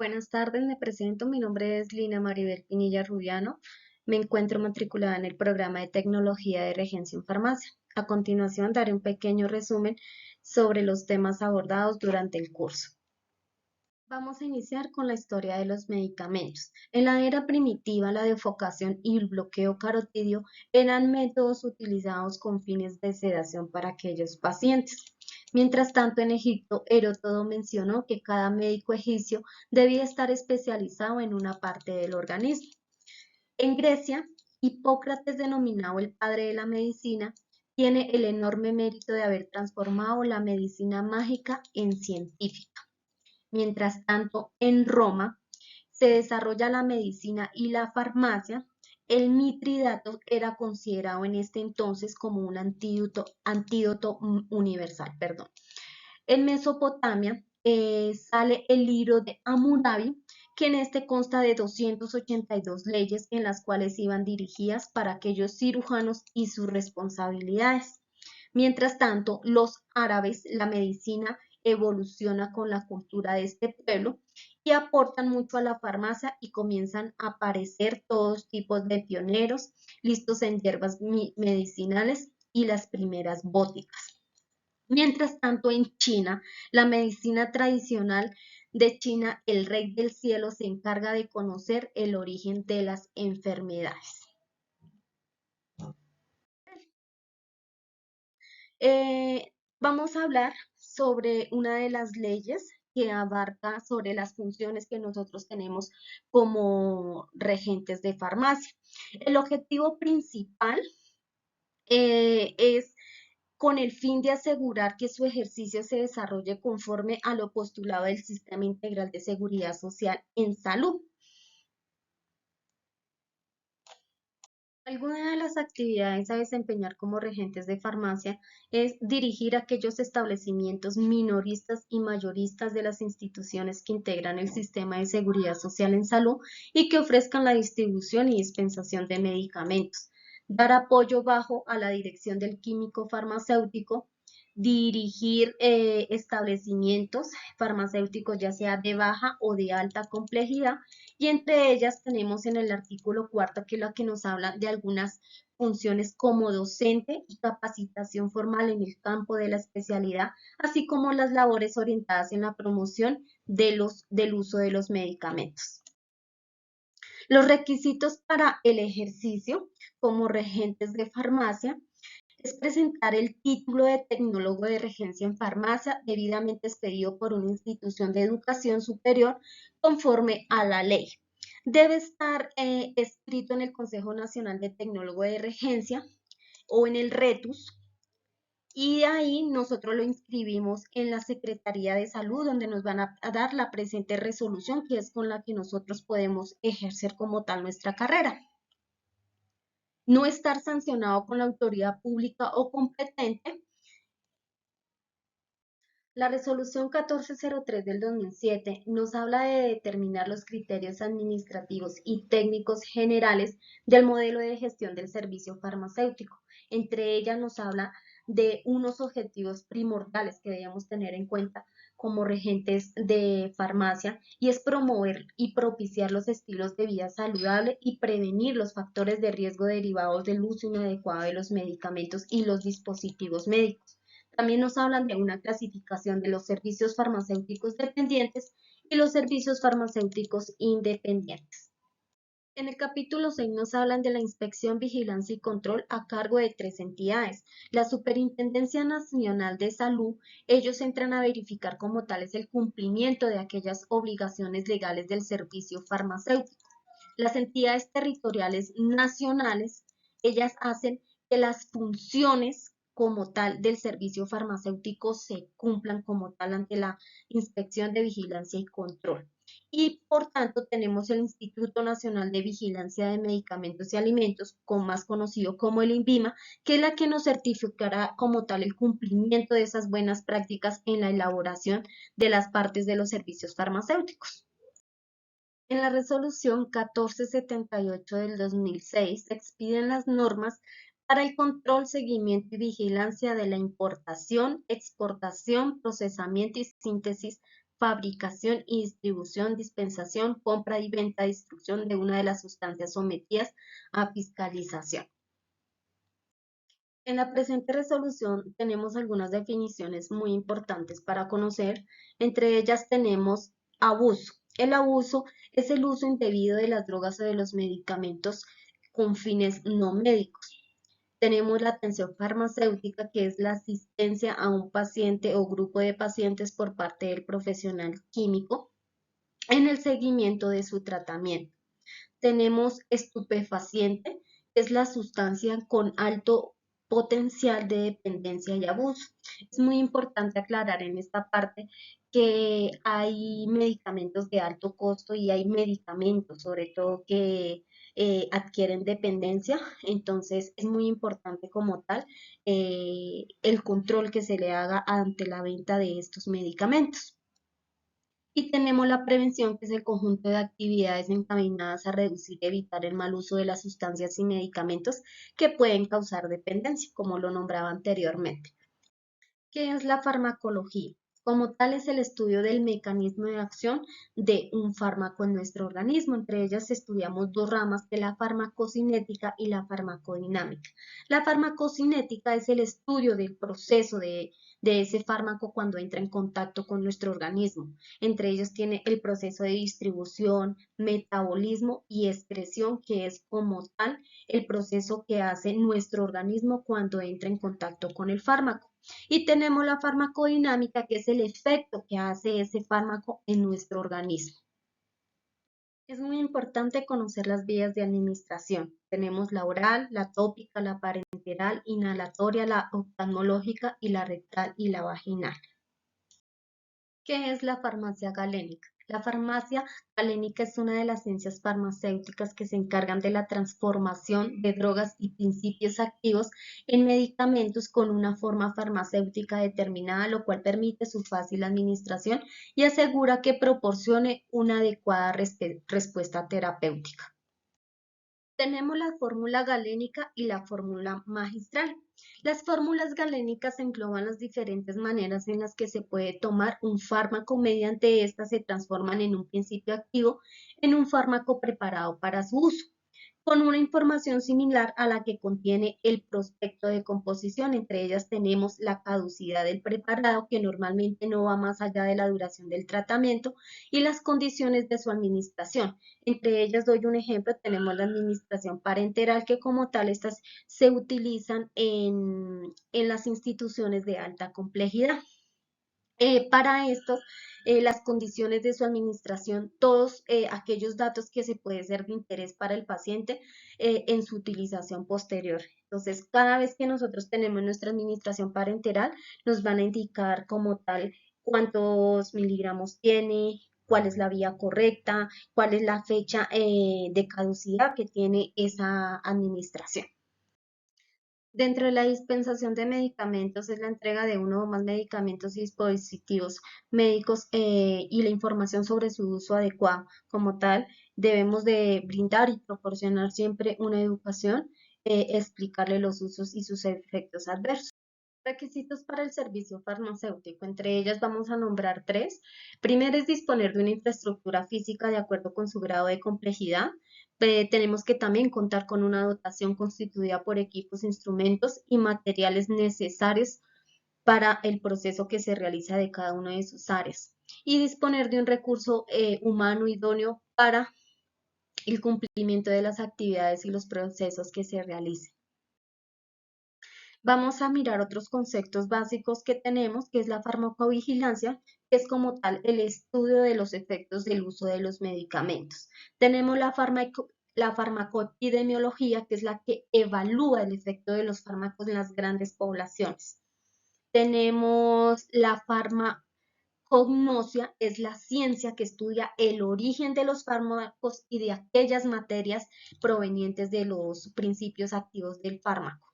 Buenas tardes, me presento. Mi nombre es Lina Maribel Pinilla Rubiano. Me encuentro matriculada en el programa de Tecnología de Regencia en Farmacia. A continuación, daré un pequeño resumen sobre los temas abordados durante el curso. Vamos a iniciar con la historia de los medicamentos. En la era primitiva, la defocación y el bloqueo carotidio eran métodos utilizados con fines de sedación para aquellos pacientes. Mientras tanto, en Egipto, Heródoto mencionó que cada médico egipcio debía estar especializado en una parte del organismo. En Grecia, Hipócrates, denominado el padre de la medicina, tiene el enorme mérito de haber transformado la medicina mágica en científica. Mientras tanto, en Roma se desarrolla la medicina y la farmacia. El mitridato era considerado en este entonces como un antídoto universal. Perdón. En Mesopotamia sale el libro de Hammurabi, que en este consta de 282 leyes en las cuales iban dirigidas para aquellos cirujanos y sus responsabilidades. Mientras tanto, los árabes, la medicina evoluciona con la cultura de este pueblo y aportan mucho a la farmacia y comienzan a aparecer todos tipos de pioneros listos en hierbas medicinales y las primeras bóticas. Mientras tanto, en China, la medicina tradicional de China, el rey del cielo se encarga de conocer el origen de las enfermedades. Vamos a hablar sobre una de las leyes que abarca sobre las funciones que nosotros tenemos como regentes de farmacia. El objetivo principal es con el fin de asegurar que su ejercicio se desarrolle conforme a lo postulado del Sistema Integral de Seguridad Social en Salud. Alguna de las actividades a desempeñar como regentes de farmacia es dirigir aquellos establecimientos minoristas y mayoristas de las instituciones que integran el sistema de seguridad social en salud y que ofrezcan la distribución y dispensación de medicamentos. Dar apoyo bajo a la dirección del químico farmacéutico, dirigir establecimientos farmacéuticos ya sea de baja o de alta complejidad, y entre ellas tenemos en el artículo cuarto que es la que nos habla de algunas funciones como docente y capacitación formal en el campo de la especialidad, así como las labores orientadas en la promoción del uso de los medicamentos. Los requisitos para el ejercicio como regentes de farmacia es presentar el título de tecnólogo de regencia en farmacia debidamente expedido por una institución de educación superior conforme a la ley. Debe estar escrito en el Consejo Nacional de Tecnólogo de Regencia o en el RETUS, y ahí nosotros lo inscribimos en la Secretaría de Salud, donde nos van a dar la presente resolución, que es con la que nosotros podemos ejercer como tal nuestra carrera. No estar sancionado con la autoridad pública o competente. La resolución 1403 del 2007 nos habla de determinar los criterios administrativos y técnicos generales del modelo de gestión del servicio farmacéutico. Entre ellas nos habla de unos objetivos primordiales que debemos tener en cuenta como regentes de farmacia, y es promover y propiciar los estilos de vida saludable y prevenir los factores de riesgo derivados del uso inadecuado de los medicamentos y los dispositivos médicos. También nos hablan de una clasificación de los servicios farmacéuticos dependientes y los servicios farmacéuticos independientes. En el capítulo 6 nos hablan de la inspección, vigilancia y control a cargo de 3 entidades. La Superintendencia Nacional de Salud, ellos entran a verificar como tales el cumplimiento de aquellas obligaciones legales del servicio farmacéutico. Las entidades territoriales nacionales, ellas hacen que las funciones como tal del servicio farmacéutico se cumplan como tal ante la inspección de vigilancia y control. Y por tanto tenemos el Instituto Nacional de Vigilancia de Medicamentos y Alimentos, más conocido como el INVIMA, que es la que nos certificará como tal el cumplimiento de esas buenas prácticas en la elaboración de las partes de los servicios farmacéuticos. En la resolución 1478 del 2006 se expiden las normas para el control, seguimiento y vigilancia de la importación, exportación, procesamiento y síntesis fabricación y distribución, dispensación, compra y venta, distribución de una de las sustancias sometidas a fiscalización. En la presente resolución tenemos algunas definiciones muy importantes para conocer. Entre ellas tenemos abuso. El abuso es el uso indebido de las drogas o de los medicamentos con fines no médicos. Tenemos la atención farmacéutica, que es la asistencia a un paciente o grupo de pacientes por parte del profesional químico en el seguimiento de su tratamiento. Tenemos estupefaciente, que es la sustancia con alto potencial de dependencia y abuso. Es muy importante aclarar en esta parte que hay medicamentos de alto costo y hay medicamentos, sobre todo, que adquieren dependencia. Entonces, es muy importante como tal el control que se le haga ante la venta de estos medicamentos. Y tenemos la prevención, que es el conjunto de actividades encaminadas a reducir y evitar el mal uso de las sustancias y medicamentos que pueden causar dependencia, como lo nombraba anteriormente. ¿Qué es la farmacología? Como tal, es el estudio del mecanismo de acción de un fármaco en nuestro organismo. Entre ellas estudiamos dos ramas, que la farmacocinética y la farmacodinámica. La farmacocinética es el estudio del proceso de ese fármaco cuando entra en contacto con nuestro organismo. Entre ellos tiene el proceso de distribución, metabolismo y excreción, que es como tal el proceso que hace nuestro organismo cuando entra en contacto con el fármaco. Y tenemos la farmacodinámica, que es el efecto que hace ese fármaco en nuestro organismo. Es muy importante conocer las vías de administración. Tenemos la oral, la tópica, la parenteral, inhalatoria, la oftalmológica y la rectal y la vaginal. ¿Qué es la farmacia galénica? La farmacia galénica es una de las ciencias farmacéuticas que se encargan de la transformación de drogas y principios activos en medicamentos con una forma farmacéutica determinada, lo cual permite su fácil administración y asegura que proporcione una adecuada respuesta terapéutica. Tenemos la fórmula galénica y la fórmula magistral. Las fórmulas galénicas engloban las diferentes maneras en las que se puede tomar un fármaco. Mediante estas se transforman en un principio activo en un fármaco preparado para su uso, con una información similar a la que contiene el prospecto de composición. Entre ellas tenemos la caducidad del preparado, que normalmente no va más allá de la duración del tratamiento, y las condiciones de su administración. Entre ellas doy un ejemplo, tenemos la administración parenteral, que como tal estas se utilizan en las instituciones de alta complejidad. Para estos, las condiciones de su administración, todos aquellos datos que se pueden ser de interés para el paciente en su utilización posterior. Entonces, cada vez que nosotros tenemos nuestra administración parenteral, nos van a indicar como tal cuántos miligramos tiene, cuál es la vía correcta, cuál es la fecha de caducidad que tiene esa administración. Dentro de la dispensación de medicamentos es la entrega de uno o más medicamentos y dispositivos médicos y la información sobre su uso adecuado. Como tal, debemos de brindar y proporcionar siempre una educación, explicarle los usos y sus efectos adversos. Requisitos para el servicio farmacéutico. Entre ellas vamos a nombrar tres. Primero es disponer de una infraestructura física de acuerdo con su grado de complejidad. Tenemos que también contar con una dotación constituida por equipos, instrumentos y materiales necesarios para el proceso que se realiza de cada una de sus áreas. Y disponer de un recurso humano idóneo para el cumplimiento de las actividades y los procesos que se realicen. Vamos a mirar otros conceptos básicos que tenemos, que es la farmacovigilancia, que es como tal el estudio de los efectos del uso de los medicamentos. Tenemos la farmacoepidemiología, que es la que evalúa el efecto de los fármacos en las grandes poblaciones. Tenemos la farmacognosia, es la ciencia que estudia el origen de los fármacos y de aquellas materias provenientes de los principios activos del fármaco.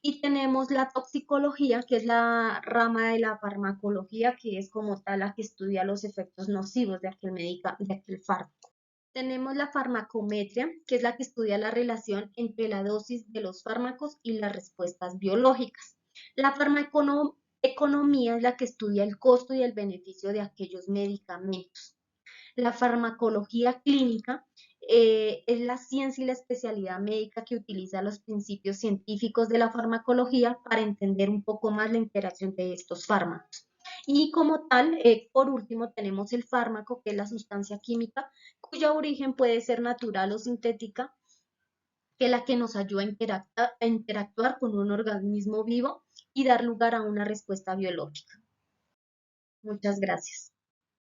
Y tenemos la toxicología, que es la rama de la farmacología, que es como tal la que estudia los efectos nocivos de aquel fármaco. Tenemos la farmacometría, que es la que estudia la relación entre la dosis de los fármacos y las respuestas biológicas. La Economía es la que estudia el costo y el beneficio de aquellos medicamentos. La farmacología clínica es la ciencia y la especialidad médica que utiliza los principios científicos de la farmacología para entender un poco más la interacción de estos fármacos. Y como tal, por último, tenemos el fármaco, que es la sustancia química, cuyo origen puede ser natural o sintética, que es la que nos ayuda a interactuar con un organismo vivo y dar lugar a una respuesta biológica. Muchas gracias.